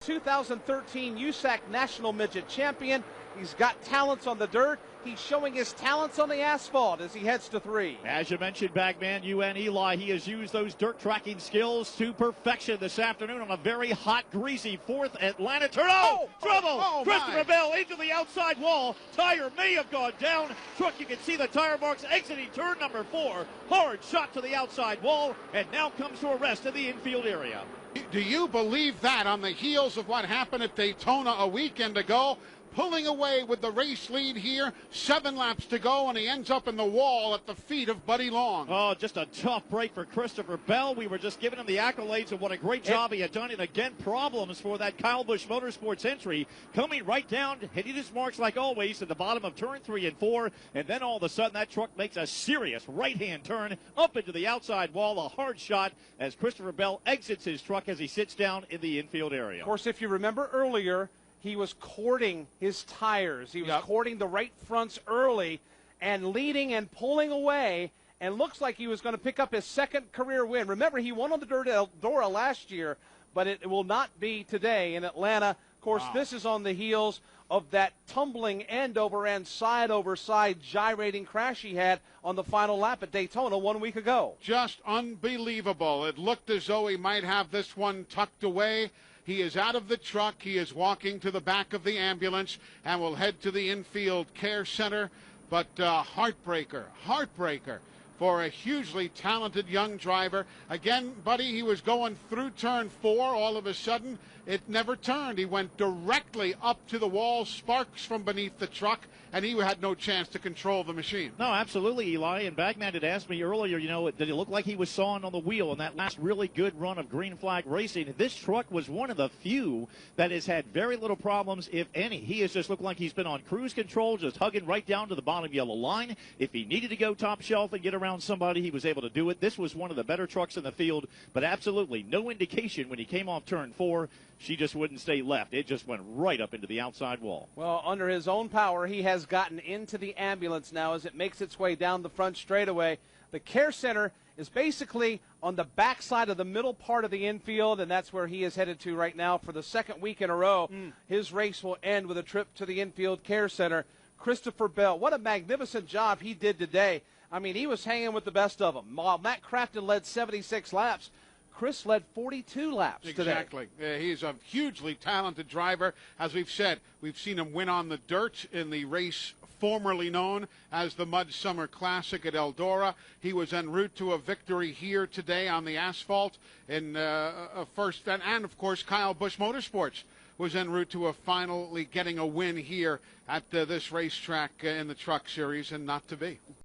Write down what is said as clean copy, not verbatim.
2013 USAC National Midget Champion. He's got talents on the dirt. He's showing his talents on the asphalt as he heads to 3. As you mentioned, Bagman, UN Eli, he has used those dirt tracking skills to perfection this afternoon on a very hot, greasy 4th Atlanta turn. Trouble! Christopher Bell into the outside wall. Tire may have gone down. Truck, you can see the tire marks exiting turn number 4. Hard shot to the outside wall, and now comes to a rest in the infield area. Do you believe that on the heels of what happened at Daytona a weekend ago? Pulling away with the race lead here, 7 laps to go, and he ends up in the wall at the feet of Buddy Long. Oh, just a tough break for Christopher Bell. We were just giving him the accolades of what a great job he had done, and again, problems for that Kyle Busch Motorsports entry, coming right down, hitting his marks like always at the bottom of turn 3 and 4, and then all of a sudden that truck makes a serious right-hand turn up into the outside wall, a hard shot as Christopher Bell exits his truck as he sits down in the infield area. Of course, if you remember earlier, he was courting his tires. He was courting the right fronts early and leading and pulling away, and looks like he was going to pick up his 2nd career win. Remember, he won on the dirt at Eldora last year, but it will not be today in Atlanta. Of course, this is on the heels of that tumbling end-over-end, side-over-side gyrating crash he had on the final lap at Daytona 1 week ago. Just unbelievable. It looked as though he might have this one tucked away. He is out of the truck. He is walking to the back of the ambulance and will head to the infield care center. But heartbreaker for a hugely talented young driver. Again, Buddy, he was going through turn 4. All of a sudden, it never turned. He went directly up to the wall, sparks from beneath the truck, and he had no chance to control the machine. No, absolutely, Eli. And Bagman had asked me earlier, did it look like he was sawing on the wheel in that last really good run of green flag racing? This truck was one of the few that has had very little problems, if any. He has just looked like he's been on cruise control, just hugging right down to the bottom yellow line. If he needed to go top shelf and get around somebody, he was able to do it. This was one of the better trucks in the field, but absolutely no indication when he came off turn 4. She just wouldn't stay left. It just went right up into the outside wall. Well, under his own power, he has gotten into the ambulance now as it makes its way down the front straightaway. The care center is basically on the backside of the middle part of the infield, and that's where he is headed to right now for the 2nd week in a row. His race will end with a trip to the infield care center. Christopher Bell, what a magnificent job he did today. I mean, he was hanging with the best of them. While Matt Crafton led 76 laps, Chris led 42 laps today. Exactly. He's a hugely talented driver. As we've said, we've seen him win on the dirt in the race formerly known as the Mud Summer Classic at Eldora. He was en route to a victory here today on the asphalt in a first, and of course, Kyle Busch Motorsports was en route to finally getting a win here at this racetrack in the Truck Series, and not to be.